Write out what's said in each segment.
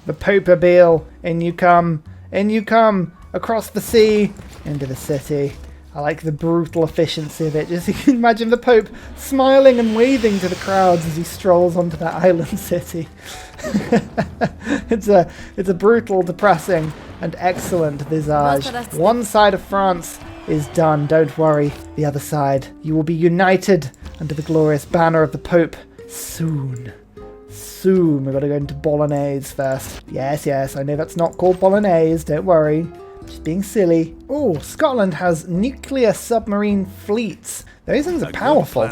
The Popabile. In you come. In you come. Across the sea. Into the city. I like the brutal efficiency of it. Just you can imagine the Pope smiling and waving to the crowds as he strolls onto that island city. It's a brutal, depressing, and excellent visage. One side of France is done. Don't worry. The other side. You will be united under the glorious banner of the Pope soon. Soon. We've got to go into Bolognese first. Yes, yes. I know that's not called Bolognese. Don't worry. Just being silly. Oh, Scotland has nuclear submarine fleets. Those things are powerful.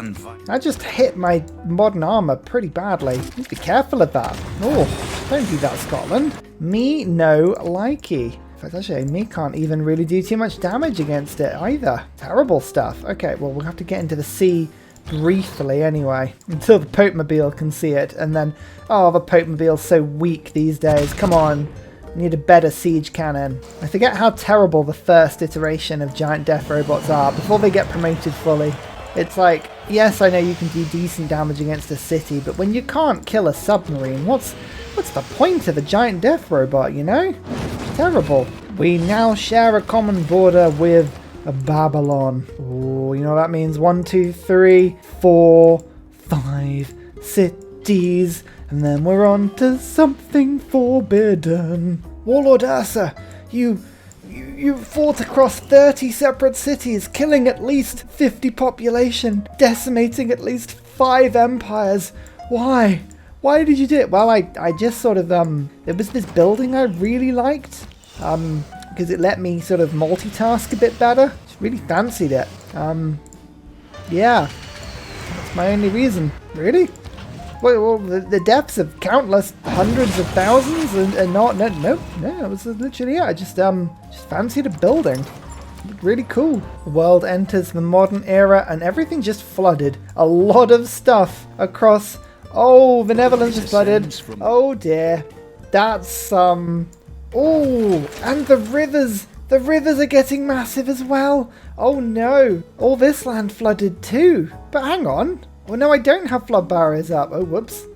That just hit my modern armor pretty badly. Need to be careful of that. Oh, don't do that, Scotland. Me no likey. In fact, actually, me can't even really do too much damage against it either. Terrible stuff. Okay, well, we'll have to get into the sea briefly anyway, until the Popemobile can see it. And then, oh, the Popemobile's so weak these days. Come on. Need a better siege cannon. I forget how terrible the first iteration of giant death robots are before they get promoted fully. It's like, yes, I know you can do decent damage against a city, but when you can't kill a submarine, what's the point of a giant death robot, you know? It's terrible. We now share a common border with Babylon. Oh, you know what that means? 1, 2, 3, 4, 5 cities. And then we're on to something forbidden. Warlord Ursa, you fought across 30 separate cities, killing at least 50 population, decimating at least 5 empires. Why? Why did you do it? Well, I just sort of, it was this building I really liked, because it let me sort of multitask a bit better. Just really fancied it. Yeah, that's my only reason. Really? Well, the deaths of countless hundreds of thousands and not, no, it was literally, yeah, I just fancied a building. It looked really cool. The world enters the modern era and everything just flooded. A lot of stuff across, oh, the Netherlands is flooded. Oh dear. That's, oh, and the rivers are getting massive as well. Oh no, all this land flooded too. But hang on. Oh no, I don't have flood barriers up. Oh, whoops.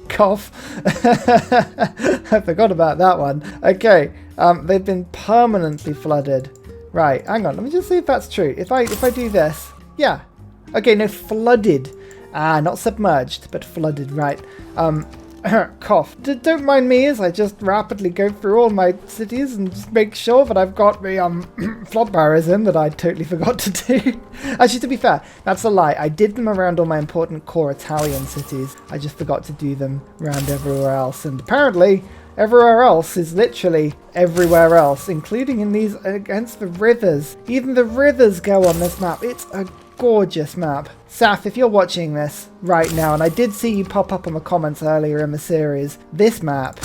Cough. I forgot about that one. Okay, they've been permanently flooded. Right, hang on. Let me just see if that's true. If I do this, yeah. Okay, no, flooded. Not submerged, but flooded. Right. Cough. Don't mind me as I just rapidly go through all my cities and just make sure that I've got the flood barriers in that I totally forgot to do. Actually, to be fair, that's a lie. I did them around all my important core Italian cities. I just forgot to do them around everywhere else. And apparently, everywhere else is literally everywhere else, including in these against the rivers. Even the rivers go on this map. It's a gorgeous map. Saf, if you're watching this right now, and I did see you pop up on the comments earlier in the series, this map,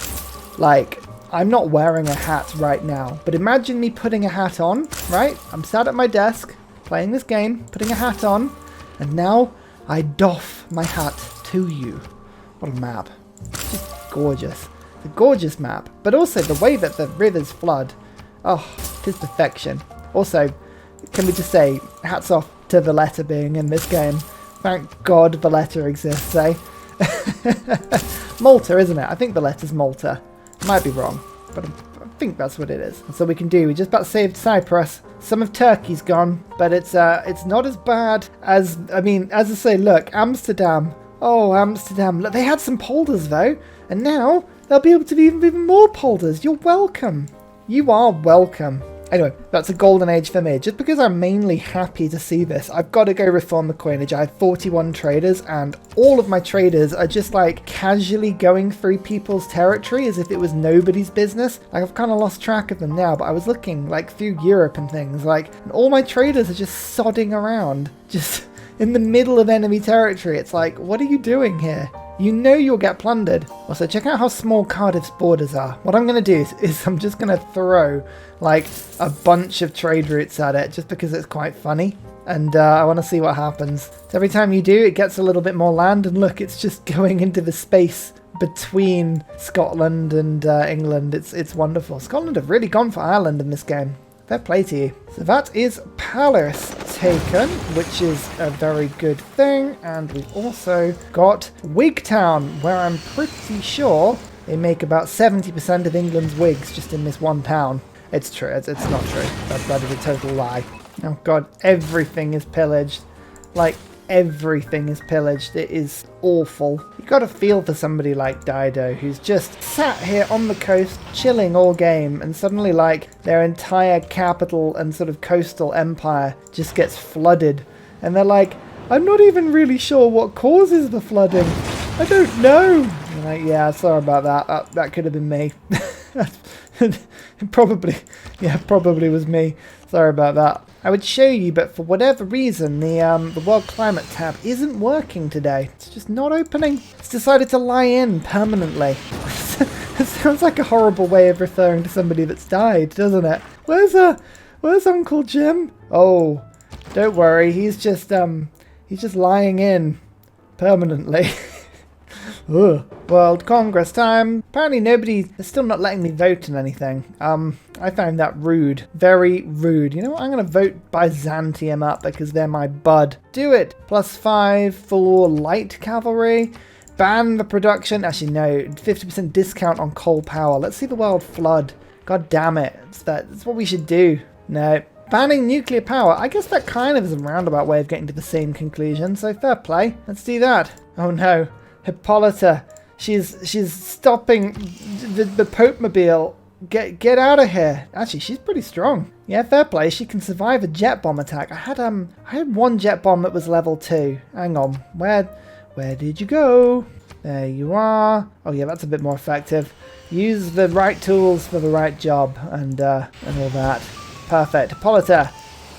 like, I'm not wearing a hat right now, but imagine me putting a hat on, right? I'm sat at my desk, playing this game, putting a hat on, and now I doff my hat to you. What a map. It's just gorgeous. It's a gorgeous map, but also the way that the rivers flood, oh, it is perfection. Also, can we just say, hats off to the letter being in this game. Thank God the letter exists, eh? Malta, isn't it? I think the letter's Malta. Might be wrong, but I think that's what it is. And so we just about saved Cyprus. Some of Turkey's gone, but it's not as bad as, I mean, as I say, look, Amsterdam. Oh, Amsterdam. Look, they had some polders though, and now they'll be able to be even more polders. You're welcome. You are welcome. Anyway, that's a golden age for me. Just because I'm mainly happy to see this, I've got to go reform the coinage. I have 41 traders, and all of my traders are just like casually going through people's territory as if it was nobody's business. Like, I've kind of lost track of them now, but I was looking like through Europe and things, like, and all my traders are just sodding around, just in the middle of enemy territory. It's like, what are you doing here? You know you'll get plundered. Also, check out how small Cardiff's borders are. What I'm going to do is I'm just going to throw like a bunch of trade routes at it just because it's quite funny. And I want to see what happens. So every time you do, it gets a little bit more land. And look, it's just going into the space between Scotland and England. It's wonderful. Scotland have really gone for Ireland in this game. Fair play to you. So that is Palace taken, which is a very good thing. And we've also got Wigtown, where I'm pretty sure They make about 70% of England's wigs just in this one town. It's true. It's not true. That is a total lie. Oh god, everything is pillaged. Like, everything is pillaged. It is awful. You gotta feel for somebody like Dido, who's just sat here on the coast, chilling all game, and suddenly, like, their entire capital and sort of coastal empire just gets flooded. And they're like, I'm not even really sure what causes the flooding. I don't know. I'm like, yeah, sorry about that. That could have been me. Probably was me. Sorry about that. I would show you, but for whatever reason, the World Climate tab isn't working today. It's just not opening. It's decided to lie in permanently. It sounds like a horrible way of referring to somebody that's died, doesn't it? Where's Uncle Jim? Oh, don't worry. He's just lying in permanently. Ugh. World Congress time. Apparently nobody is still not letting me vote on anything. I found that rude. Very rude. You know what? I'm going to vote Byzantium up because they're my bud. Do it. +5 for light cavalry. Ban the production. Actually, no. 50% discount on coal power. Let's see the world flood. God damn it. That's what we should do. No. Banning nuclear power. I guess that kind of is a roundabout way of getting to the same conclusion. So fair play. Let's do that. Oh no. Hippolyta. She's stopping the Pope-mobile. Get out of here. Actually, she's pretty strong. Yeah, fair play. She can survive a jet bomb attack. I had one jet bomb that was level 2. Hang on. Where did you go? There you are. Oh yeah, that's a bit more effective. Use the right tools for the right job and all that. Perfect. Hippolyta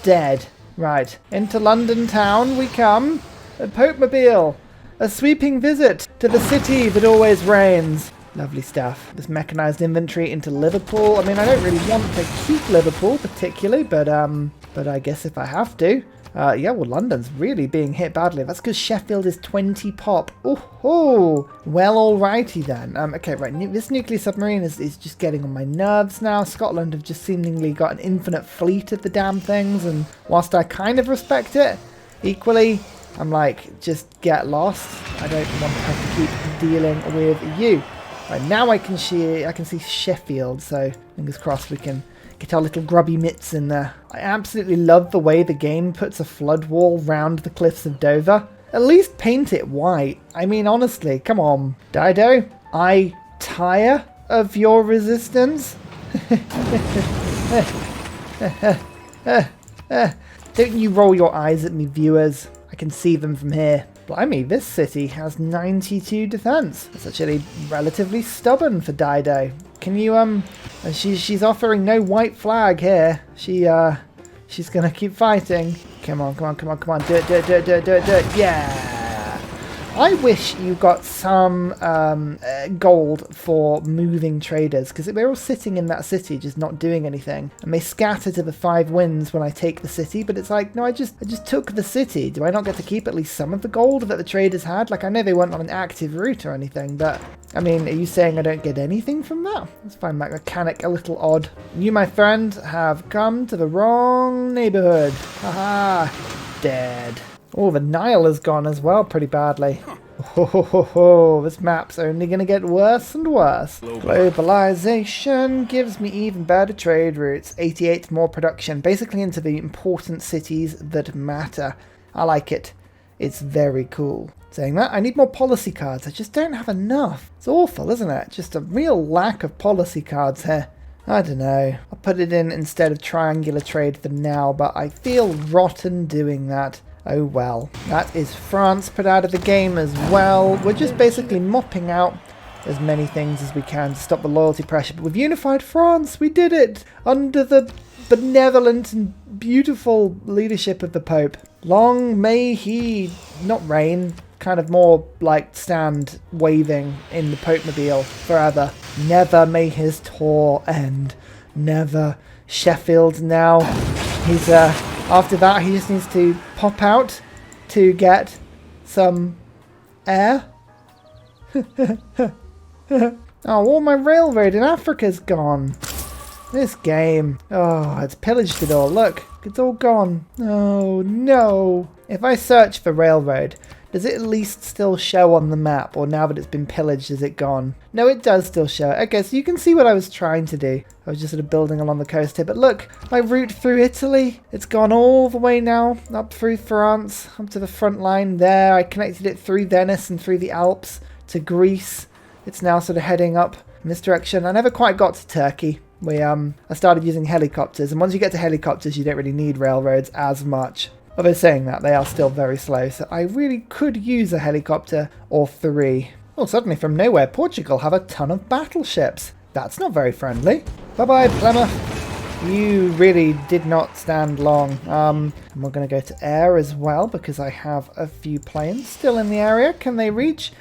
dead. Right. Into London town we come. A Pope-mobile. A sweeping visit to the city that always rains. Lovely stuff. This mechanized infantry into Liverpool. I mean, I don't really want to keep Liverpool particularly, but I guess if I have to. Yeah, well, London's really being hit badly. That's because Sheffield is 20 pop. Oh, well, alrighty then. Okay, right. This nuclear submarine is just getting on my nerves now. Scotland have just seemingly got an infinite fleet of the damn things, and whilst I kind of respect it, equally, I'm like, just get lost. I don't want to have to keep dealing with you. Right, now I can see Sheffield, so fingers crossed we can get our little grubby mitts in there. I absolutely love the way the game puts a flood wall round the cliffs of Dover. At least paint it white. I mean, honestly, come on. Dido, I tire of your resistance. Don't you roll your eyes at me, viewers. I can see them from here. Blimey, this city has 92 defense. That's actually relatively stubborn for Dido. Can you, she's offering no white flag here. She's gonna keep fighting. Come on. Do it. Yeah! I wish you got some gold for moving traders, because they're all sitting in that city just not doing anything, and they scatter to the 5 winds when I take the city. But it's like, no, I just took the city. Do I not get to keep at least some of the gold that the traders had? Like, I know they weren't on an active route or anything, but I mean, are you saying I don't get anything from that? Let's find that mechanic a little odd. You, my friend, have come to the wrong neighborhood. Haha, dead. Oh, the Nile has gone as well pretty badly. Oh, this map's only going to get worse and worse. Globalization gives me even better trade routes. 88 more production, basically into the important cities that matter. I like it. It's very cool. Saying that, I need more policy cards. I just don't have enough. It's awful, isn't it? Just a real lack of policy cards here. I don't know. I'll put it in instead of triangular trade for now, but I feel rotten doing that. Oh well. That is France put out of the game as well. We're just basically mopping out as many things as we can to stop the loyalty pressure. But we've unified France. We did it under the benevolent and beautiful leadership of the Pope. Long may he not reign, kind of more like stand waving in the Pope-mobile forever. Never may his tour end. Never. Sheffield now. He's after that, he just needs to pop out to get some air. Oh, all my railroad in Africa's gone. This game. Oh, it's pillaged it all. Look, it's all gone. Oh, no. If I search for railroad, Does it at least still show on the map, or now that it's been pillaged, is it gone? No, it does still show. Okay, so you can see what I was trying to do. I was just sort of building along the coast here, but look, my route through Italy, it's gone all the way now, up through France, up to the front line there. I connected it through Venice and through the Alps to Greece. It's now sort of heading up in this direction. I never quite got to Turkey. I started using helicopters, and once you get to helicopters, you don't really need railroads as much. Although saying that, they are still very slow, so I really could use a helicopter or 3. Oh, suddenly from nowhere, Portugal have a ton of battleships. That's not very friendly. Bye-bye, Plymouth. You really did not stand long. And we're going to go to air as well, because I have a few planes still in the area. Can they reach?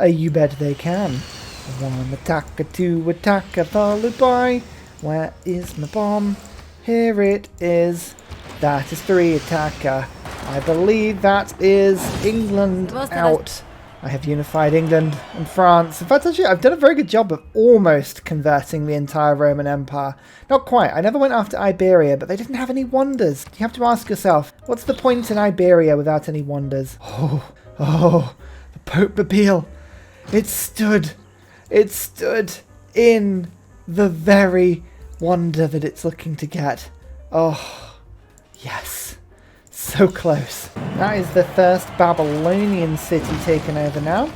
You bet they can. 1 attacker, 2 attacker, followed by... Where is my bomb? Here it is. That is 3 attacker. I believe that is England out. I have unified England and France. In fact, actually, I've done a very good job of almost converting the entire Roman Empire. Not quite. I never went after Iberia, but they didn't have any wonders. You have to ask yourself, what's the point in Iberia without any wonders? Oh, the Pope Papal. It stood in the very wonder that it's looking to get. Oh, yes. So close. That is the first Babylonian city taken over now.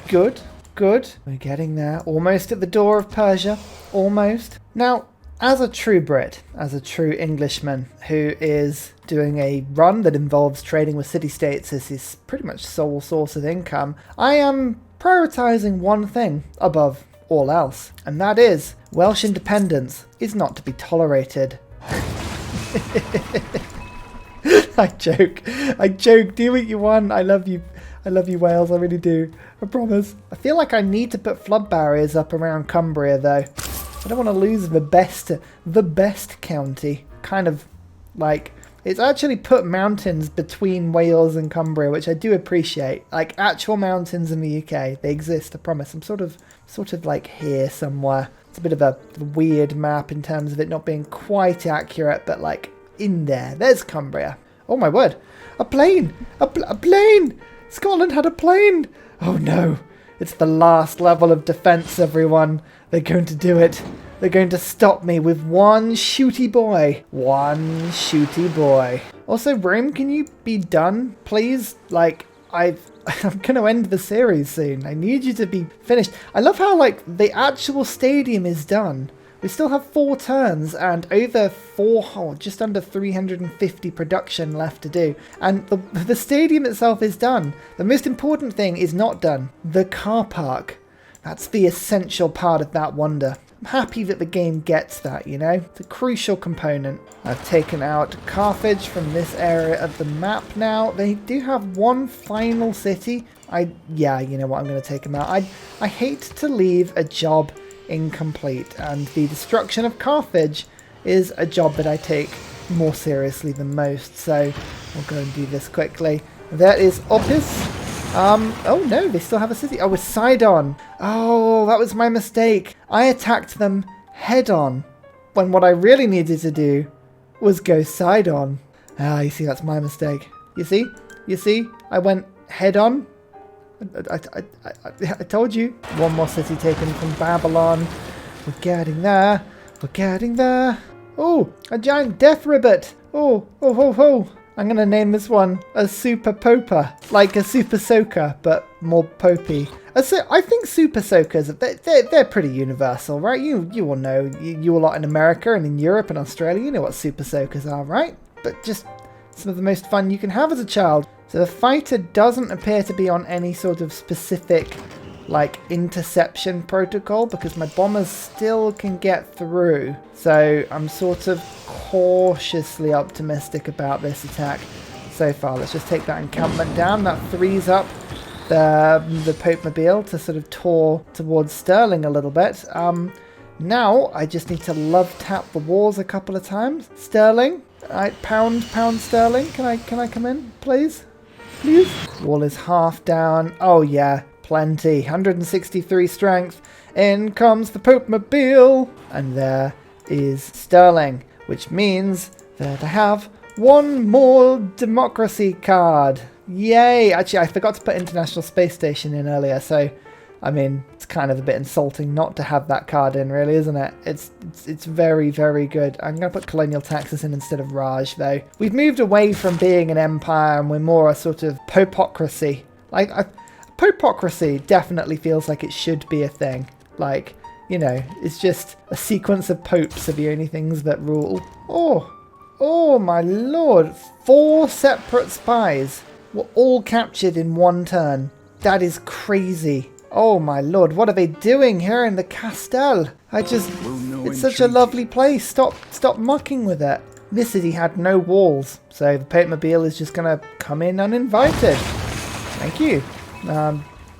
Good, good. We're getting there. Almost at the door of Persia. Almost. Now, as a true Brit, as a true Englishman who is doing a run that involves trading with city-states as his pretty much sole source of income, I am prioritising one thing above all else, and that is Welsh independence is not to be tolerated. I joke. Do what you want. I love you. I love you, Wales. I really do. I promise. I feel like I need to put flood barriers up around Cumbria, though. I don't want to lose the best county. Kind of like... It's actually put mountains between Wales and Cumbria, which I do appreciate. Like, actual mountains in the UK. They exist, I promise. I'm sort of like here somewhere. It's a bit of a weird map in terms of it not being quite accurate, but like in there. There's Cumbria. Oh my word. A plane! A plane! Scotland had a plane! Oh no. It's the last level of defence, everyone. They're going to do it. They're going to stop me with one shooty boy. One shooty boy. Also, Rome, can you be done, please? Like, I'm going to end the series soon. I need you to be finished. I love how, like, the actual stadium is done. We still have 4 turns and over just under 350 production left to do. And the stadium itself is done. The most important thing is not done. The car park. That's the essential part of that wonder. I'm happy that the game gets that, you know? It's a crucial component. I've taken out Carthage from this area of the map now. They do have one final city. Yeah, you know what? I'm going to take them out. I hate to leave a job incomplete, and the destruction of Carthage is a job that I take more seriously than most, so we'll go and do this quickly. There is Opis. Oh no, they still have a city. Oh, it's Sidon. Oh, that was my mistake. I attacked them head on when what I really needed to do was go Sidon. Ah, you see, that's my mistake. You see, I went head on. I told you. One more city taken from Babylon. We're getting there. We're getting there. Oh, a giant death ribbit. Oh. I'm going to name this one a Super Poper. Like a Super Soaker, but more popey. I think Super Soakers, they're pretty universal, right? You all know. You a lot in America and in Europe and Australia. You know what Super Soakers are, right? But just some of the most fun you can have as a child. So the fighter doesn't appear to be on any sort of specific, like, interception protocol, because my bombers still can get through. So I'm sort of cautiously optimistic about this attack so far. Let's just take that encampment down. That frees up the Pope Mobile to sort of tour towards Stirling a little bit. Now I just need to love tap the walls a couple of times. Stirling, pound Stirling. Can I come in, please? Please. Wall is half down. Oh yeah, plenty. 163 strength. In comes the Pope Mobile, and there is Stirling, which means that I have one more democracy card. Yay! Actually, I forgot to put International Space Station in earlier, so I mean, it's kind of a bit insulting not to have that card in, really, isn't it? It's very, very good. I'm going to put colonial taxes in instead of Raj, though. We've moved away from being an empire, and we're more a sort of popocracy. Like, popocracy definitely feels like it should be a thing. Like, you know, it's just a sequence of popes are the only things that rule. Oh my lord. 4 separate spies were all captured in one turn. That is crazy. Oh my lord, what are they doing here in the Castel? It's such a lovely place. Stop mucking with it. This city had no walls, so the Pope Mobile is just gonna come in uninvited. Thank you.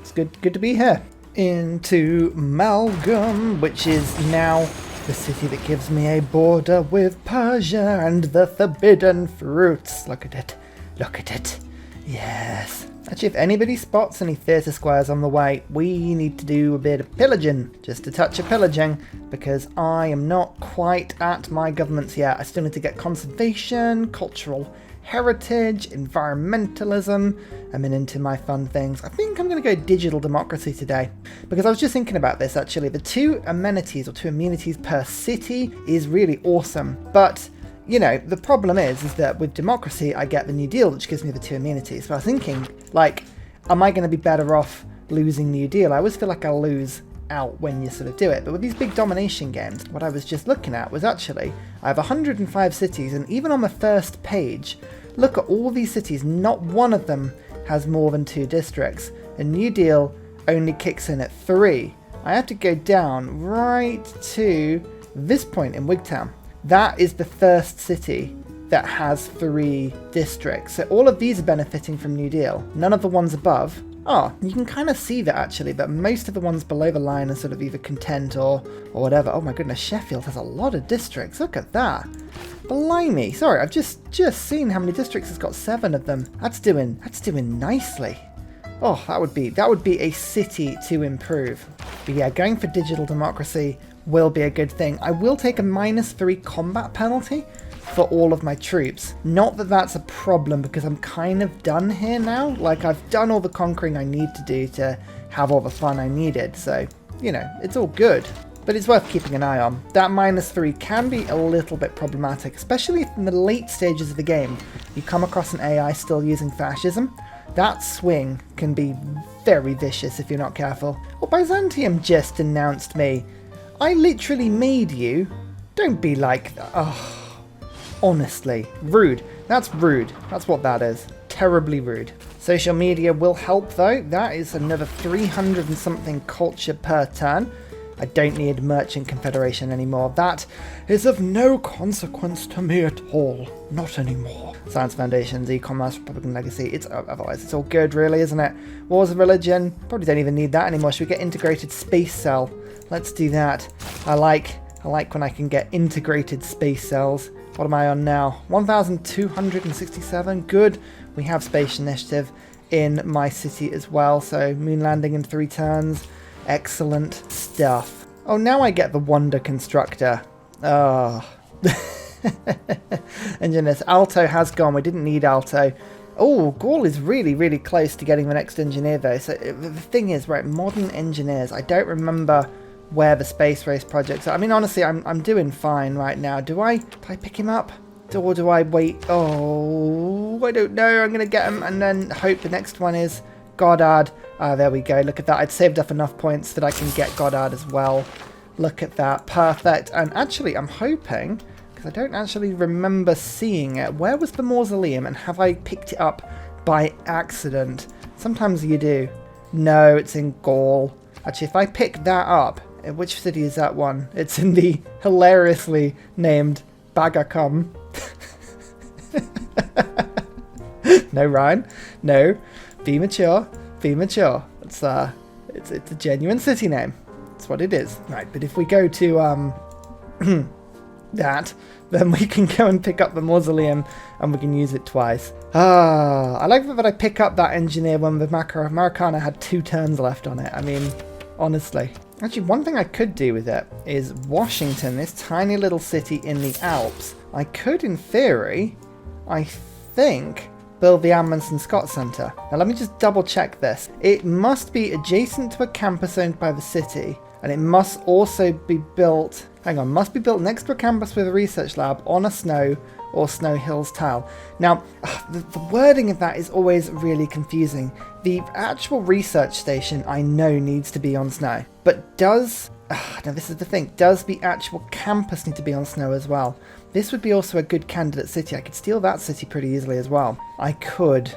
It's good to be here. Into Malgum, which is now the city that gives me a border with Persia and the forbidden fruits. Look at it. Look at it. Yes. Actually, if anybody spots any theatre squares on the way, we need to do a bit of pillaging. Just a touch of pillaging, because I am not quite at my governments yet. I still need to get conservation, cultural heritage, environmentalism. I'm into my fun things. I think I'm going to go digital democracy today, because I was just thinking about this actually. The 2 amenities or 2 amenities per city is really awesome, but you know, the problem is that with democracy, I get the New Deal, which gives me the 2 amenities. So I was thinking, like, am I going to be better off losing New Deal? I always feel like I'll lose out when you sort of do it. But with these big domination games, what I was just looking at was actually, I have 105 cities, and even on the first page, look at all these cities, not one of them has more than 2 districts. And New Deal only kicks in at 3. I have to go down right to this point in Wigtown. That is the first city that has 3 districts. So all of these are benefiting from New Deal. None of the ones above. Oh, you can kind of see that actually, but most of the ones below the line are sort of either content or whatever. Oh my goodness, Sheffield has a lot of districts. Look at that. Blimey. Sorry, I've just seen how many districts it's got. 7 of them. That's doing nicely. Oh, that would be a city to improve. But yeah, going for digital democracy will be a good thing. I will take a -3 combat penalty for all of my troops. Not that that's a problem, because I'm kind of done here now. Like, I've done all the conquering I need to do to have all the fun I needed. So, you know, it's all good. But it's worth keeping an eye on. That -3 can be a little bit problematic, especially if in the late stages of the game you come across an AI still using fascism. That swing can be very vicious if you're not careful. Well, Byzantium just denounced me. I literally made you. Don't be like that. Oh, honestly. Rude. That's rude. That's what that is. Terribly rude. Social media will help though. That is another 300 and something culture per turn. I don't need Merchant Confederation anymore. That is of no consequence to me at all. Not anymore. Science Foundations, E-commerce, Republican Legacy. Otherwise it's all good really, isn't it? Wars of Religion. Probably don't even need that anymore. Should we get Integrated Space Cell? Let's do that. I like when I can get integrated space cells. What am I on now? 1,267. Good. We have Space Initiative in my city as well. So moon landing in 3 turns. Excellent stuff. Oh, now I get the Wonder Constructor. Oh. Engineers. Alto has gone. We didn't need Alto. Oh, Gaul is really, really close to getting the next engineer though. So the thing is, right, modern engineers. I don't remember where the space race projects are. I mean, honestly, I'm doing fine right now. Do I pick him up? Or do I wait? Oh, I don't know. I'm going to get him and then hope the next one is Goddard. Ah, there we go. Look at that. I'd saved up enough points that I can get Goddard as well. Look at that. Perfect. And actually, I'm hoping, because I don't actually remember seeing it. Where was the mausoleum and have I picked it up by accident? Sometimes you do. No, it's in Gaul. Actually, if I pick that up, which city is that one? It's in the hilariously named Bagacom. No, Ryan. No. Be mature. Be mature. It's a genuine city name. That's what it is. Right, but if we go to that, then we can go and pick up the mausoleum and we can use it twice. I like that I pick up that engineer when the Maracana had 2 turns left on it. I mean, honestly. Actually, one thing I could do with it is Washington, this tiny little city in the Alps. I could, in theory, I think, build the Amundsen Scott Centre. Now let me just double check this. It must be adjacent to a campus owned by the city, and it must also be built, must be built next to a campus with a research lab on a snow or Snow Hills tile. Now, the wording of that is always really confusing. The actual research station I know needs to be on snow, but does, now this is the thing, does the actual campus need to be on snow as well? This would be also a good candidate city. I could steal that city pretty easily as well. I could.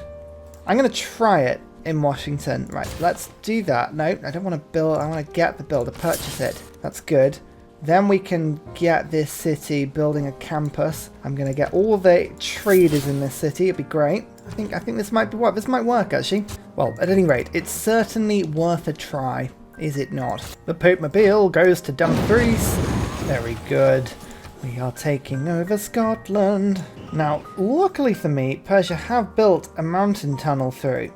I'm going to try it in Washington. Right, let's do that. No, I don't want to build, I want to get the builder, purchase it. That's good. Then we can get this city building a campus. I'm going to get all the traders in this city. It'd be great. I think this might be what this might work actually. Well, at any rate, it's certainly worth a try, is it not? The Pope Mobile goes to Dumfries. Very good. We are taking over Scotland. Now, luckily for me, Persia have built a mountain tunnel through.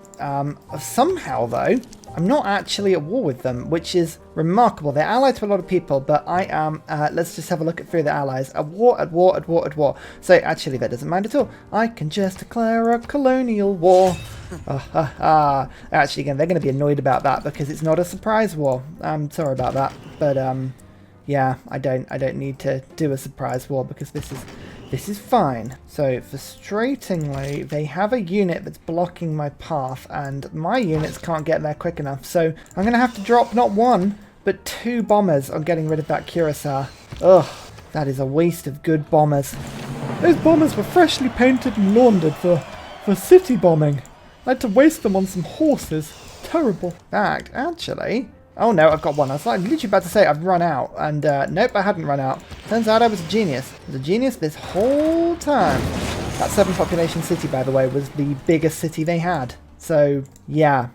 Somehow though, I'm not actually at war with them, which is remarkable. They're allied to a lot of people, but I am, let's just have a look through the allies. At war, at war, at war, at war. So actually that doesn't mind at all. I can just declare a colonial war. Actually, again, they're going to be annoyed about that because it's not a surprise war. I'm sorry about that, but yeah, I don't need to do a surprise war because this is fine. So frustratingly, they have a unit that's blocking my path and my units can't get there quick enough. So I'm going to have to drop not one, but 2 bombers on getting rid of that Ursa. Ugh, that is a waste of good bombers. Those bombers were freshly painted and laundered for city bombing. I had to waste them on some horses. Terrible. In fact, actually... Oh no, I've got one. I was like literally about to say I've run out, and nope, I hadn't run out. Turns out I was a genius. I was a genius this whole time. That 7 population city, by the way, was the biggest city they had. So yeah,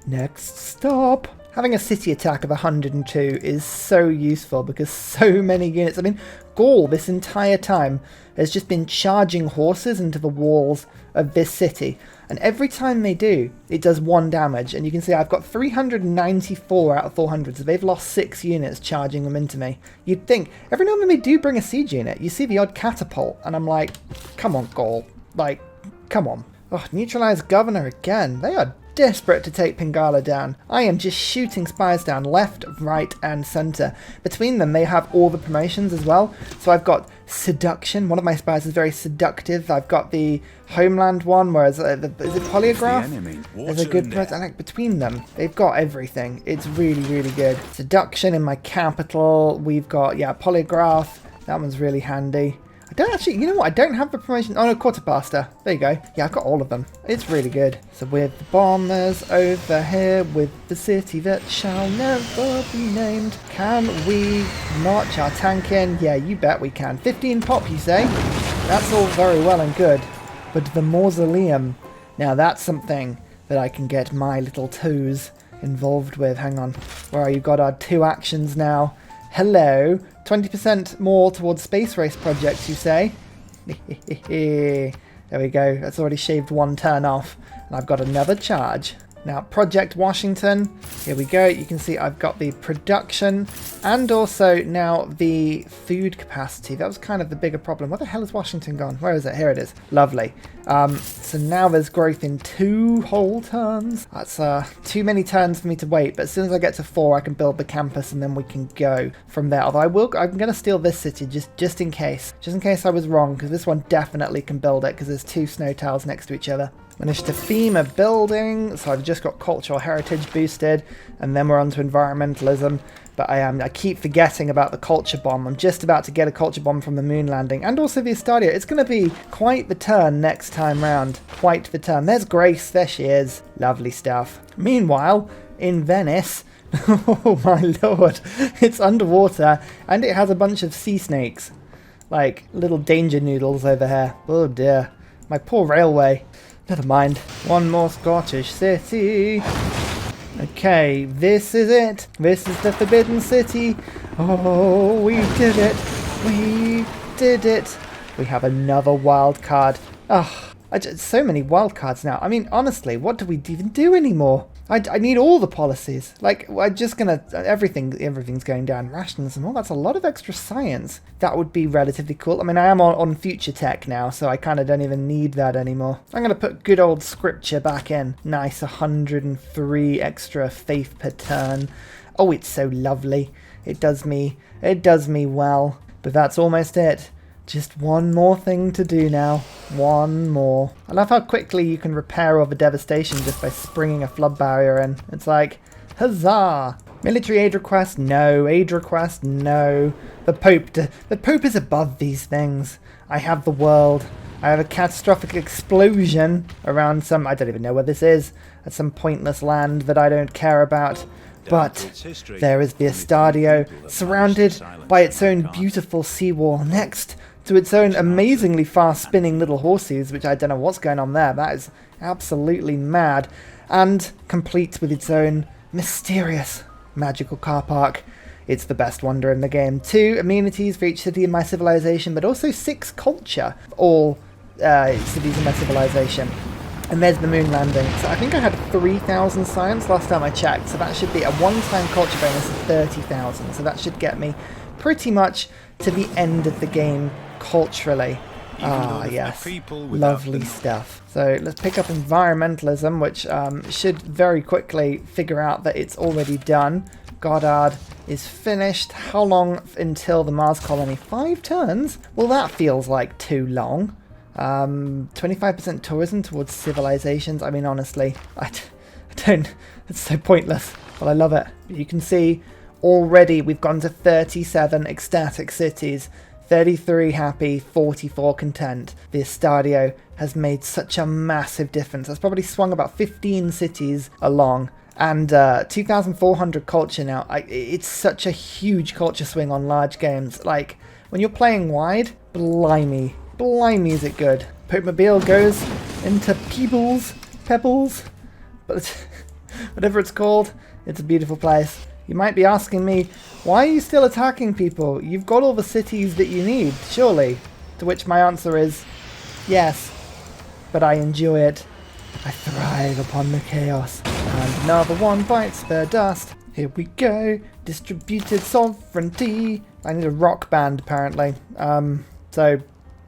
next stop. Having a city attack of 102 is so useful because so many units. I mean, Gaul this entire time has just been charging horses into the walls of this city. And every time they do, it does 1 damage. And you can see I've got 394 out of 400, so they've lost 6 units charging them into me. You'd think, every now and then they do bring a siege unit. You see the odd catapult, and I'm like, come on, Gaul. Like, come on. Oh, neutralize governor again. They are desperate to take Pingala down. I am just shooting spies down left, right, and centre. Between them, they have all the promotions as well. So I've got seduction. One of my spies is very seductive. I've got the homeland one, whereas is it polygraph? There's a good person. Like between them, they've got everything. It's really, really good. Seduction in my capital. We've got polygraph. That one's really handy. I don't actually, you know what, I don't have the promotion. Oh no, quartermaster. There you go. Yeah, I've got all of them. It's really good. So with the bombers over here, with the city that shall never be named, can we notch our tank in? Yeah, you bet we can. 15 pop, you say? That's all very well and good. But the mausoleum, now that's something that I can get my little toes involved with. Hang on. Where are you? Got our 2 actions now. Hello. 20% more towards space race projects, you say? There we go. That's already shaved 1 turn off. And I've got another charge. Now, Project Washington. Here we go. You can see I've got the production and also now the food capacity. That was kind of the bigger problem. Where the hell is Washington gone? Where is it? Here it is. Lovely. So now there's growth in 2 whole turns. That's too many turns for me to wait. But as soon as I get to 4, I can build the campus and then we can go from there. Although I'm going to steal this city just in case. Just in case I was wrong, because this one definitely can build it because there's 2 snow tiles next to each other. Managed to theme a building, so I've just got cultural heritage boosted, and then we're on to environmentalism. But I keep forgetting about the culture bomb. I'm just about to get a culture bomb from the moon landing, and also the Estadio. It's going to be quite the turn next time round. Quite the turn. There's Grace, there she is. Lovely stuff. Meanwhile, in Venice, oh my lord, it's underwater, and it has a bunch of sea snakes. Like little danger noodles over here. Oh dear. My poor railway. Never mind. 1 more Scottish city. Okay, this is it. This is the Forbidden City. Oh, we did it. We did it. We have another wild card. Oh, so many wild cards now. I mean, honestly, what do we even do anymore? I need all the policies. Like, I'm just gonna... Everything's going down. Rationalism. Oh, that's a lot of extra science. That would be relatively cool. I mean, I am on future tech now, so I kind of don't even need that anymore. I'm gonna put good old scripture back in. Nice, 103 extra faith per turn. Oh, it's so lovely. It does me well. But that's almost it. Just one more thing to do now. One more. I love how quickly you can repair all the devastation just by springing a flood barrier in. It's like, huzzah! Military aid request? No. Aid request? No. The Pope is above these things. I have the world. I have a catastrophic explosion around some... I don't even know where this is. At some pointless land that I don't care about. But there is the Estadio, surrounded by its own beautiful seawall next to its own amazingly fast-spinning little horses, which I don't know what's going on there. That is absolutely mad. And complete with its own mysterious magical car park. It's the best wonder in the game. 2 amenities for each city in my civilization, but also 6 culture for all cities in my civilization. And there's the moon landing. So I think I had 3,000 science last time I checked. So that should be a one-time culture bonus of 30,000. So that should get me pretty much to the end of the game culturally. Ah, yes. Lovely stuff. So let's pick up environmentalism, which should very quickly figure out that it's already done. Goddard is finished. How long until the Mars colony? 5 turns? Well, that feels like too long. 25% tourism towards civilizations. I mean, honestly, I don't... It's so pointless, but I love it. You can see already we've gone to 37 ecstatic cities, 33 happy, 44 content. The Estadio has made such a massive difference. That's probably swung about 15 cities along. And 2,400 culture now. It's such a huge culture swing on large games. Like, when you're playing wide, blimey. Blimey, is it good. Pope-mobile goes into Pebbles, but whatever it's called, it's a beautiful place. You might be asking me, why are you still attacking people? You've got all the cities that you need, surely. To which my answer is, yes, but I enjoy it. I thrive upon the chaos. And another one bites the dust. Here we go. Distributed sovereignty. I need a rock band, apparently. So...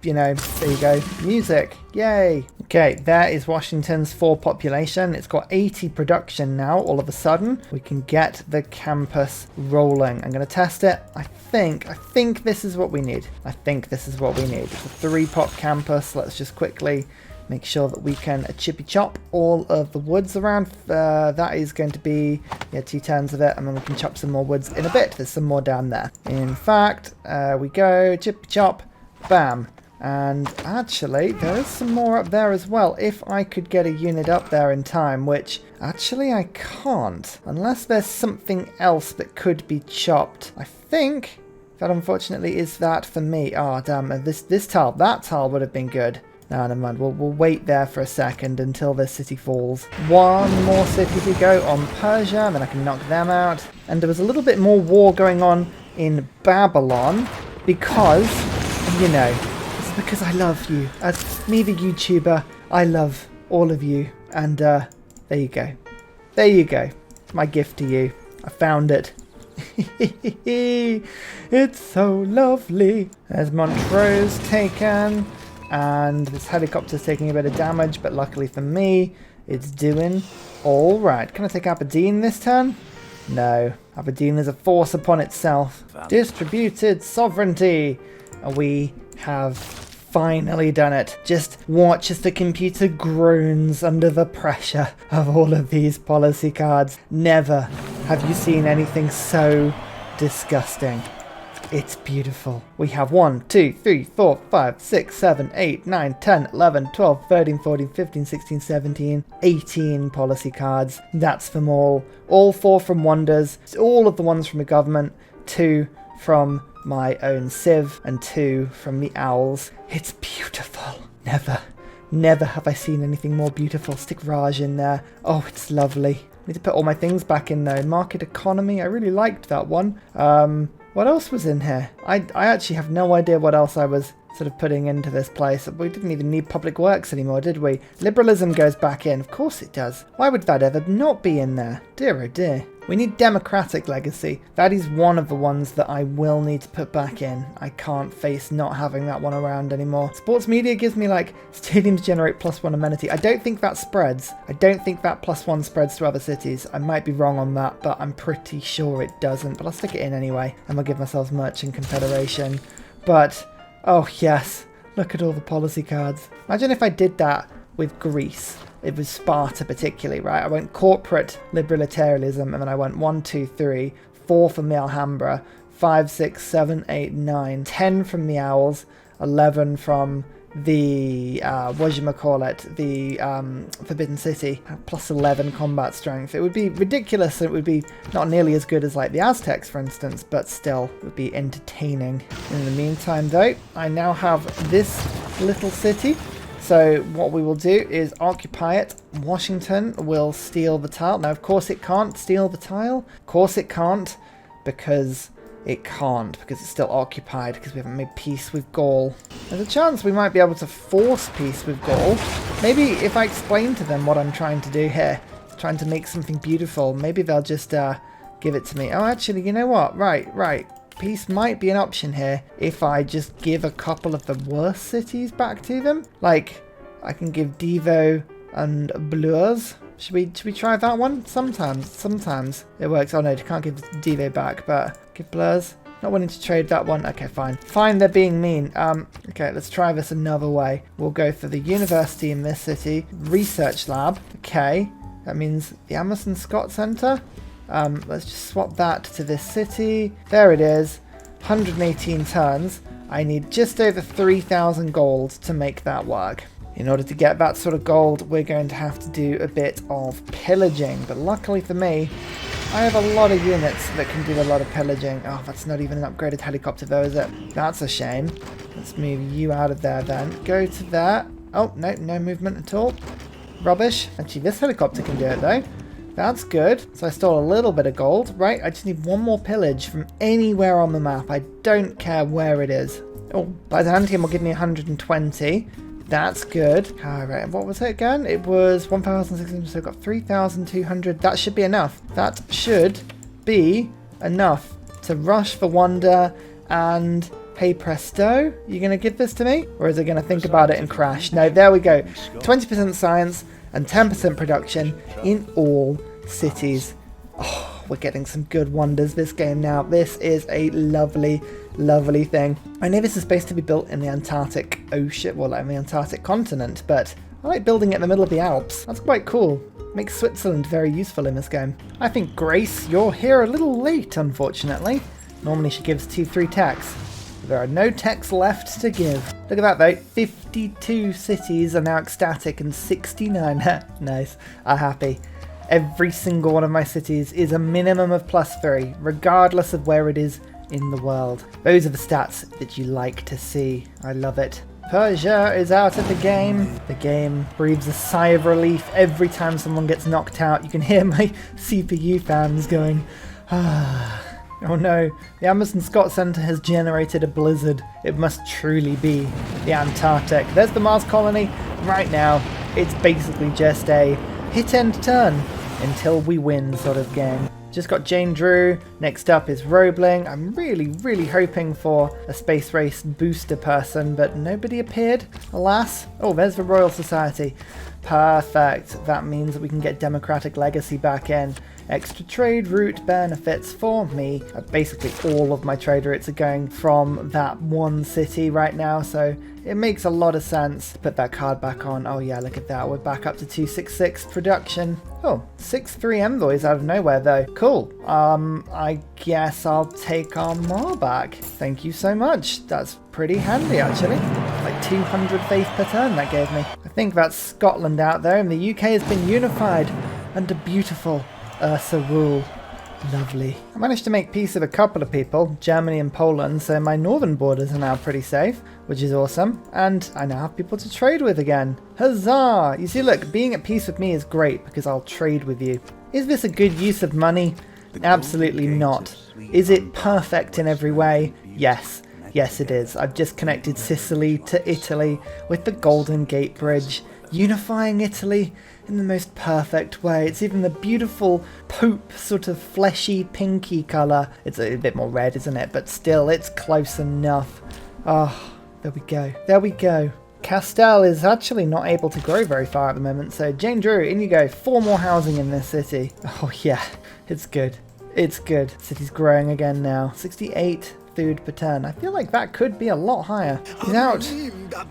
You know, there you go. Music. Yay. Okay, there is Washington's 4 population. It's got 80 production now, all of a sudden. We can get the campus rolling. I'm going to test it. I think this is what we need. It's a 3-pop campus. Let's just quickly make sure that we can chippy chop all of the woods around. That is going to be 2 turns of it, and then we can chop some more woods in a bit. There's some more down there. In fact, we go chippy chop, bam. And actually, there is some more up there as well, if I could get a unit up there in time, which actually I can't, unless there's something else that could be chopped. I think that unfortunately is that for me. Oh, damn, this tile, that tile would have been good. No, never mind, we'll wait there for a second until this city falls. 1 more city to go on Persia, and then I can knock them out. And there was a little bit more war going on in Babylon, because, you know... Because I love you. As me, the YouTuber, I love all of you. And there you go. There you go. It's my gift to you. I found it. It's so lovely. There's Montrose taken. And this helicopter's taking a bit of damage. But luckily for me, it's doing all right. Can I take Aberdeen this turn? No. Aberdeen is a force upon itself. Distributed sovereignty. And we have finally done it. Just watch as the computer groans under the pressure of all of these policy cards. Never have you seen anything so disgusting. It's beautiful. We have 1, 2, 3, 4, 5, 6, 7, 8, 9, 10, 11, 12, 13, 14, 15, 16, 17, 18 policy cards. That's from all 4 from Wonders, all of the ones from the government, 2 from my own Civ, and 2 from the Owls. It's beautiful. Never have I seen anything more beautiful. Stick Raj in there. Oh, it's lovely. I need to put all my things back in though. Market economy, I really liked that one. What else was in here? I actually have no idea what else I was sort of putting into this place. We didn't even need public works anymore, did we? Liberalism goes back in. Of course it does. Why would that ever not be in there? Dear oh dear. We need democratic legacy. That is one of the ones that I will need to put back in. I can't face not having that one around anymore. Sports media gives me like stadiums generate +1 amenity. I don't think that spreads. I don't think that +1 spreads to other cities. I might be wrong on that, but I'm pretty sure it doesn't. But I'll stick it in anyway, and we'll give ourselves Merchant Confederation. But, oh yes, look at all the policy cards. Imagine if I did that with Greece. It was Sparta particularly, right? I went corporate libertarianism, and then I went 1, 2, 3, 4 from the Alhambra, 5, 6, 7, 8, 9, 10 from the Owls, 11 from the, the Forbidden City, plus 11 combat strength. It would be ridiculous, and it would be not nearly as good as like the Aztecs, for instance, but still, it would be entertaining. In the meantime, though, I now have this little city. So what we will do is occupy it. Washington will steal the tile. Now, of course, it can't steal the tile. Of course, it can't, because it's still occupied, because we haven't made peace with Gaul. There's a chance we might be able to force peace with Gaul. Maybe if I explain to them what I'm trying to do here, trying to make something beautiful, maybe they'll just give it to me. Oh, actually, you know what? Right. Peace might be an option here if I just give a couple of the worst cities back to them. Like, I can give Devo and Blurs. Should we try that one? Sometimes it works. Oh no, you can't give Devo back, but give Blurs. Not willing to trade that one. Okay, fine. Fine, they're being mean. Okay, let's try this another way. We'll go for the university in this city. Research lab. Okay, that means the Amazon Scott Center. Let's just swap that to this city. There it is. 118 turns. I need just over 3,000 gold to make that work. In order to get that sort of gold, we're going to have to do a bit of pillaging. But luckily for me, I have a lot of units that can do a lot of pillaging. Oh, that's not even an upgraded helicopter though, is it? That's a shame. Let's move you out of there then. Go to there. Oh, no movement at all. Rubbish. Actually, this helicopter can do it though. That's good. So I stole a little bit of gold. Right, I just need one more pillage from anywhere on the map. I don't care where it is. Oh, Byzantium will give me 120. That's good. Alright, what was it again? It was 1,600, so I've got 3,200. That should be enough. That should be enough to rush for wonder and... Hey presto, you going to give this to me? Or is it going to think about it and crash? No, there we go. 20% science and 10% production in all cities. Oh, we're getting some good wonders this game now. This is a lovely, lovely thing. I know this is supposed to be built in the Antarctic Ocean, well, like in the Antarctic continent, but I like building it in the middle of the Alps. That's quite cool. Makes Switzerland very useful in this game. I think, Grace, you're here a little late, unfortunately. Normally she gives 2-3 techs. There are no techs left to give. Look at that though, 52 cities are now ecstatic and 69, nice, are happy. Every single one of my cities is a minimum of +3, regardless of where it is in the world. Those are the stats that you like to see. I love it. Persia is out of the game. The game breathes a sigh of relief every time someone gets knocked out. You can hear my CPU fans going, ah. Oh no, the Amazon Scott Center has generated a blizzard. It must truly be the Antarctic. There's the Mars colony. Right now, it's basically just a hit and turn until we win sort of game. Just got Jane Drew. Next up is Roebling. I'm really hoping for a space race booster person, but nobody appeared, alas. Oh, there's the Royal Society. Perfect. That means that we can get democratic legacy back in. Extra trade route benefits for me. Basically all of my trade routes are going from that one city right now, so it makes a lot of sense. Put that card back on. Oh yeah, look at that. We're back up to 266 production. Oh, 6-3 envoys out of nowhere though. Cool. I guess I'll take our Mar back. Thank you so much. That's pretty handy actually. Like 200 faith per turn that gave me. I think that's Scotland out there, and the UK has been unified under beautiful Ursa rule. Lovely. I managed to make peace with a couple of people, Germany and Poland, so my northern borders are now pretty safe, which is awesome, and I now have people to trade with again. Huzzah! You see, look, being at peace with me is great because I'll trade with you. Is this a good use of money? Absolutely not. Is it perfect in every way? Yes. Yes, it is. I've just connected Sicily to Italy with the Golden Gate Bridge, unifying Italy in the most perfect way. It's even the beautiful Pope sort of fleshy pinky colour. It's a bit more red, isn't it? But still, it's close enough. Oh, there we go. There we go. Castel is actually not able to grow very far at the moment, so Jane Drew, in you go. 4 more housing in this city. Oh yeah, it's good. It's good. City's growing again now. 68 food per turn. I feel like that could be a lot higher. He's out.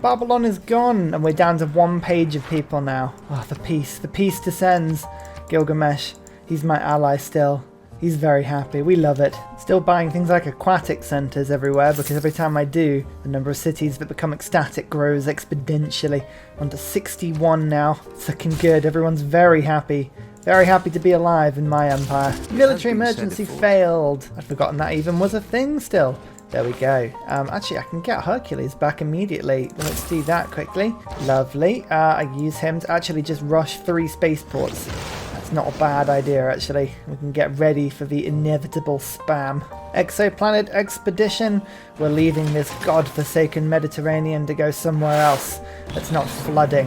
Babylon is gone, and we're down to 1 page of people now. Oh, the peace. The peace descends. Gilgamesh, he's my ally still. He's very happy. We love it. Still buying things like aquatic centres everywhere, because every time I do, the number of cities that become ecstatic grows exponentially. On to 61 now. It's looking good. Everyone's very happy. Very happy to be alive in my empire. Military emergency failed. I'd forgotten that even was a thing still. There we go. Actually, I can get Hercules back immediately. Let's do that quickly. Lovely. I use him to actually just rush 3 spaceports. That's not a bad idea, actually. We can get ready for the inevitable spam. Exoplanet expedition. We're leaving this godforsaken Mediterranean to go somewhere else that's not flooding,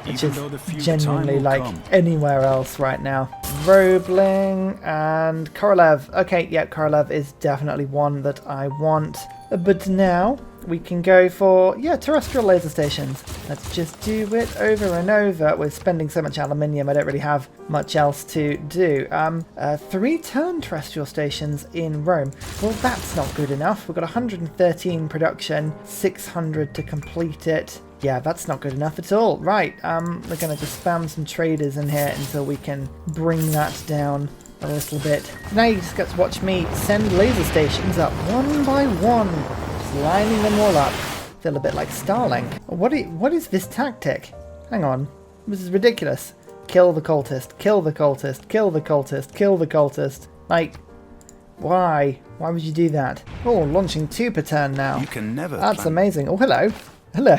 which is genuinely like anywhere else right now. Roebling and Korolev. Okay, yeah, Korolev is definitely one that I want. But now we can go for, yeah, terrestrial laser stations. Let's just do it over and over. We're spending so much aluminium, I don't really have much else to do. 3-turn terrestrial stations in Rome. Well, that's not good enough. We've got 113 production, 600 to complete it. Yeah, that's not good enough at all. Right, we're going to just spam some traders in here until we can bring that down a little bit. Now you just get to watch me send laser stations up one by one, just lining them all up. Feel a bit like Starlink. What is this tactic? Hang on, this is ridiculous. Kill the cultist, kill the cultist, kill the cultist, kill the cultist. Like, why? Why would you do that? Oh, launching 2 per turn now. You can never. That's amazing. Oh, hello. Hello.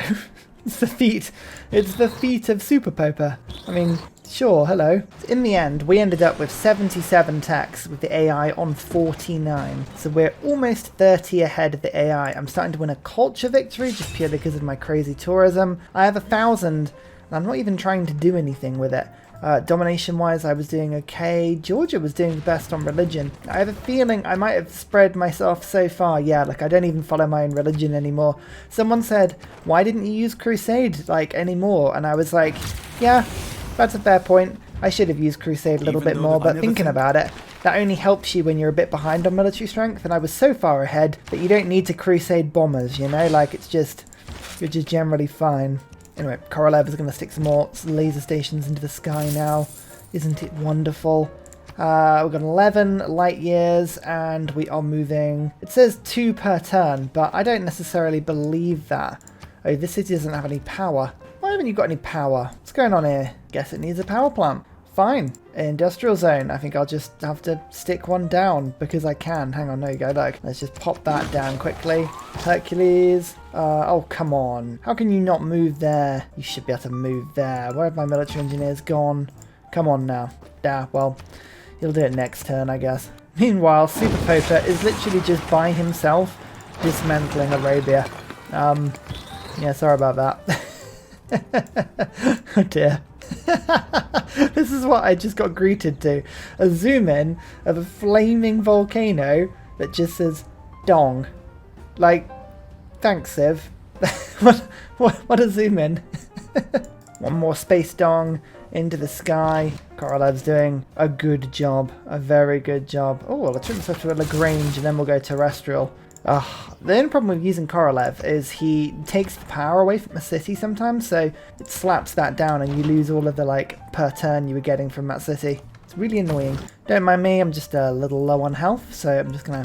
It's the feat. It's the feat of Super Poper. I mean, sure, hello. In the end, we ended up with 77 techs with the AI on 49. So we're almost 30 ahead of the AI. I'm starting to win a culture victory just purely because of my crazy tourism. I have 1,000, and I'm not even trying to do anything with it. Domination-wise, I was doing okay. Georgia was doing the best on religion. I have a feeling I might have spread myself so far. Yeah, like I don't even follow my own religion anymore. Someone said, why didn't you use Crusade, like, anymore? And I was like, yeah, that's a fair point. I should have used Crusade a little bit more, but thinking about it, that only helps you when you're a bit behind on military strength, and I was so far ahead that you don't need to Crusade bombers, you know? Like, it's just, you're just generally fine. Anyway, Korolev is going to stick some more laser stations into the sky now. Isn't it wonderful? We've got 11 light years and we are moving. It says 2 per turn, but I don't necessarily believe that. Oh, this city doesn't have any power. Why haven't you got any power? What's going on here? Guess it needs a power plant. Fine. Industrial zone. I think I'll just have to stick one down because I can. Hang on, there you go. Look, let's just pop that down quickly. Hercules. Oh, come on. How can you not move there? You should be able to move there. Where have my military engineers gone? Come on now. Yeah, well, he'll do it next turn, I guess. Meanwhile, Super Poper is literally just by himself dismantling Arabia. Yeah, sorry about that. Oh dear. This is what I just got greeted to. A zoom in of a flaming volcano that just says dong. Like, thanks, Civ. what a zoom in. One more space dong into the sky. Korolev's doing a good job. A very good job. Oh, well, I took myself to a Lagrange and then we'll go terrestrial. The only problem with using Korolev is he takes the power away from the city sometimes, so it slaps that down and you lose all of the, like, per turn you were getting from that city. It's really annoying. Don't mind me, I'm just a little low on health, so I'm just gonna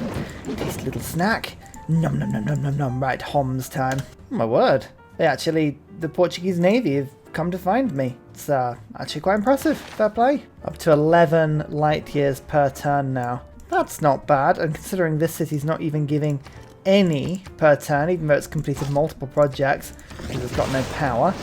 taste a little snack. Nom nom nom nom nom nom. Right, Homs time. Oh, my word. The Portuguese Navy have come to find me. It's actually quite impressive. Fair play. Up to 11 light years per turn now. That's not bad, and considering this city's not even giving any per turn, even though it's completed multiple projects, because it's got no power.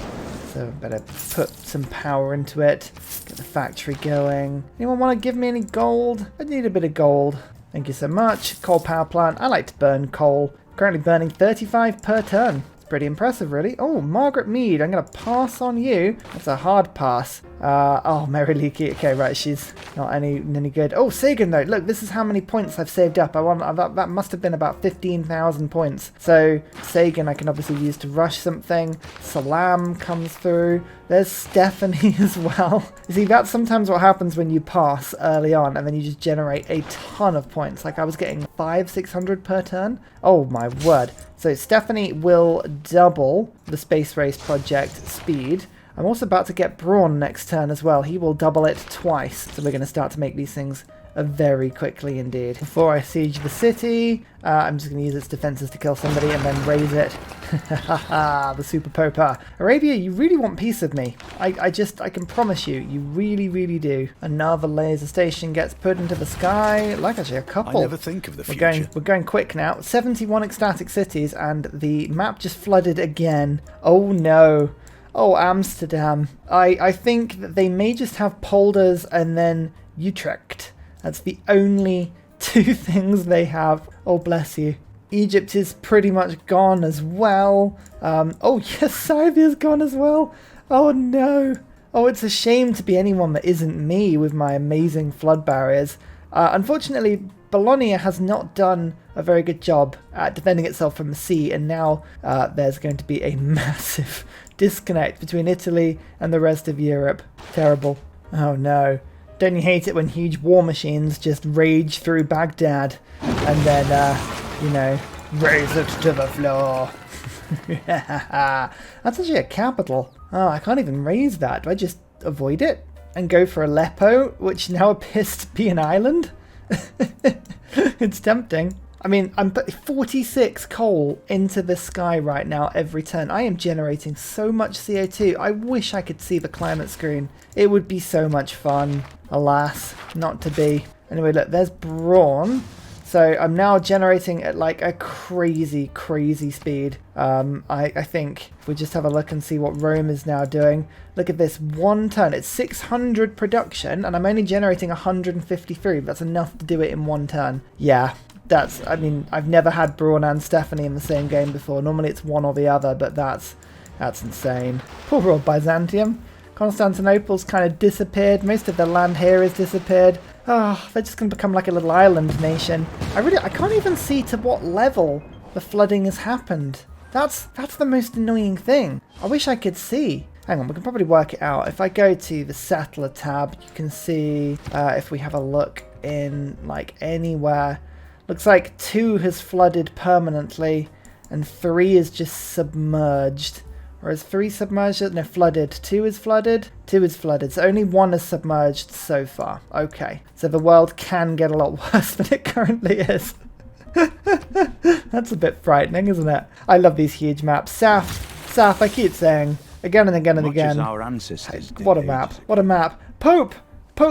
So better put some power into it, get the factory going. Anyone want to give me any gold? I need a bit of gold. Thank you so much. Coal power plant. I like to burn coal. Currently burning 35 per turn. It's pretty impressive, really. Oh, Margaret Mead, I'm going to pass on you. That's a hard pass. Oh, Mary Leakey. Okay, right, she's not any good. Oh, Sagan, though. Look, this is how many points I've saved up. That must have been about 15,000 points. So, Sagan I can obviously use to rush something. Salam comes through. There's Stephanie as well. You see, that's sometimes what happens when you pass early on, and then you just generate a ton of points. Like, I was getting 500-600 per turn. Oh, my word. So, Stephanie will double the Space Race Project speed. I'm also about to get Braun next turn as well. He will double it twice. So we're going to start to make these things very quickly indeed. Before I siege the city, I'm just going to use its defenses to kill somebody and then raise it. The Super Popa. Arabia, you really want peace with me. I can promise you, you really, really do. Another laser station gets put into the sky. Like actually a couple. I never think of the future. We're going quick now. 71 ecstatic cities and the map just flooded again. Oh no. Oh, Amsterdam. I think that they may just have polders and then Utrecht. That's the only two things they have. Oh, bless you. Egypt is pretty much gone as well. Oh, yes, Scythia's gone as well. Oh, no. Oh, it's a shame to be anyone that isn't me with my amazing flood barriers. Unfortunately, Bologna has not done a very good job at defending itself from the sea, and now there's going to be a massive disconnect between Italy and the rest of Europe. Terrible. Oh no. Don't you hate it when huge war machines just rage through Baghdad and then, raise it to the floor? That's actually a capital. Oh, I can't even raise that. Do I just avoid it and go for Aleppo, which now appears to be an island? It's tempting. I mean, I'm putting 46 coal into the sky right now every turn. I am generating so much CO2. I wish I could see the climate screen. It would be so much fun. Alas, not to be. Anyway, look, there's Brawn. So I'm now generating at like a crazy, crazy speed. I think if we just have a look and see what Rome is now doing. Look at this, 1 turn. It's 600 production, and I'm only generating 153. That's enough to do it in 1 turn. Yeah. I mean, I've never had Braun and Stephanie in the same game before. Normally it's one or the other, but that's insane. Poor old Byzantium. Constantinople's kind of disappeared. Most of the land here has disappeared. Oh, they're just going to become like a little island nation. I can't even see to what level the flooding has happened. That's the most annoying thing. I wish I could see. Hang on, we can probably work it out. If I go to the Settler tab, you can see if we have a look in like anywhere. Looks like 2 has flooded permanently and 3 is just submerged. Or is 3 submerged? No, flooded. 2 is flooded? 2 is flooded. So only 1 is submerged so far. Okay. So the world can get a lot worse than it currently is. That's a bit frightening, isn't it? I love these huge maps. Saf, I keep saying again and again and again. Our ancestors what a map. What a map. Pope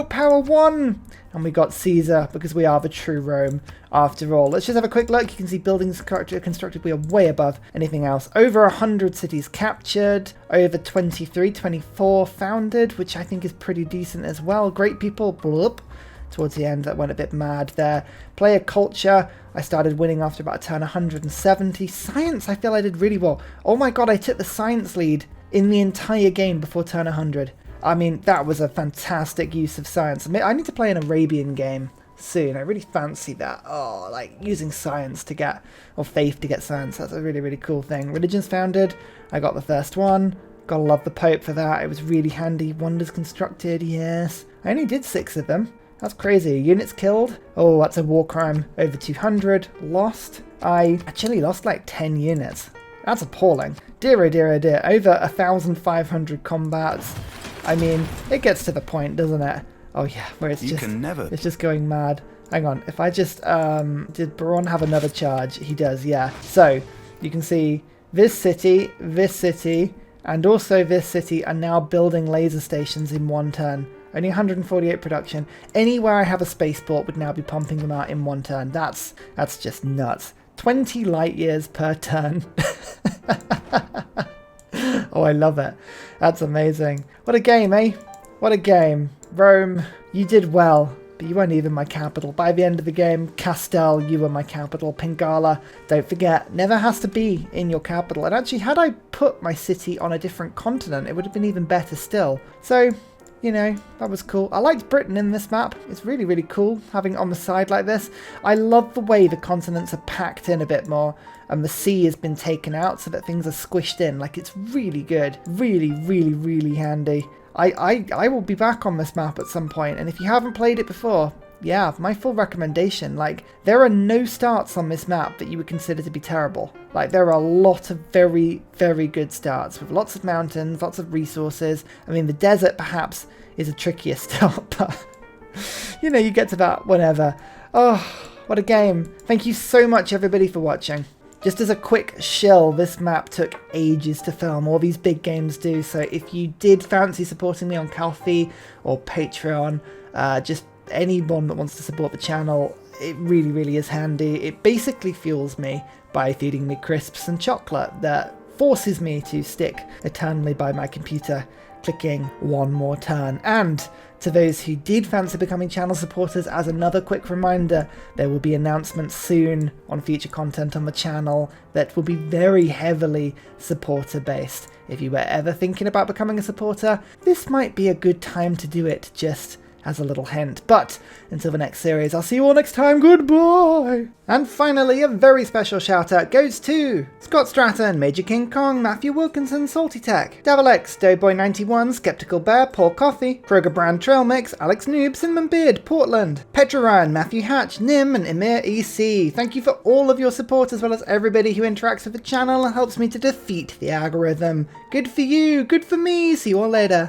Power 1! And we got Caesar because we are the true Rome after all. Let's just have a quick look. You can see buildings constructed. We are way above anything else. Over 100 cities captured. Over 24 founded, which I think is pretty decent as well. Great people. Bloop. Towards the end, that went a bit mad there. Player culture. I started winning after about a turn 170. Science, I feel I did really well. Oh my god, I took the science lead in the entire game before turn 100. I mean, that was a fantastic use of science. I need to play an Arabian game soon. I really fancy that. Oh, like using science to get, or faith to get science. That's a really, really cool thing. Religions founded. I got the first one. Gotta love the Pope for that. It was really handy. Wonders constructed, yes. I only did 6 of them. That's crazy. Units killed. Oh, that's a war crime. Over 200. Lost. I actually lost like 10 units. That's appalling. Dear, oh dear, oh dear. Over 1,500 combats. I mean, it gets to the point, doesn't it? Oh yeah, where it's just going mad. Hang on, if I just, did Braun have another charge? He does, yeah. So, you can see this city, and also this city are now building laser stations in 1 turn. Only 148 production. Anywhere I have a spaceport would now be pumping them out in 1 turn. That's just nuts. 20 light years per turn. Oh, I love it. That's amazing. What a game, eh? What a game. Rome, you did well. but you weren't even my capital. By the end of the game, Castel, you were my capital. Pingala, don't forget, never has to be in your capital. And actually, had I put my city on a different continent, it would have been even better still. So, you know, that was cool. I liked Britain in this map. It's really, really cool having it on the side like this. I love the way the continents are packed in a bit more and the sea has been taken out so that things are squished in. Like, it's really good. Really, really, really handy. I will be back on this map at some point, and if you haven't played it before, yeah, my full recommendation. Like, there are no starts on this map that you would consider to be terrible. Like, there are a lot of very, very good starts with lots of mountains, lots of resources. I mean, the desert perhaps is a trickier start, but you know, you get to that whenever. Oh, what a game. Thank you so much, everybody, for watching. Just as a quick shill, this map took ages to film. All these big games do. So if you did fancy supporting me on Ko-fi or Patreon, just anyone that wants to support the channel, it really, really is handy. It basically fuels me by feeding me crisps and chocolate that forces me to stick eternally by my computer, clicking one more turn. And to those who did fancy becoming channel supporters, as another quick reminder, there will be announcements soon on future content on the channel that will be very heavily supporter based. If you were ever thinking about becoming a supporter, this might be a good time to do it, just as a little hint. But until the next series, I'll see you all next time. Goodbye! And finally, a very special shout out goes to Scott Stratton, Major King Kong, Matthew Wilkinson, Salty Tech, Devilex, Doughboy91, Skeptical Bear, Paul Coffey, Kroger Brand Trail Mix, Alex Noob, Cinnamon Beard, Portland, Petra Ryan, Matthew Hatch, Nim, and Emir EC. Thank you for all of your support, as well as everybody who interacts with the channel and helps me to defeat the algorithm. Good for you, good for me. See you all later.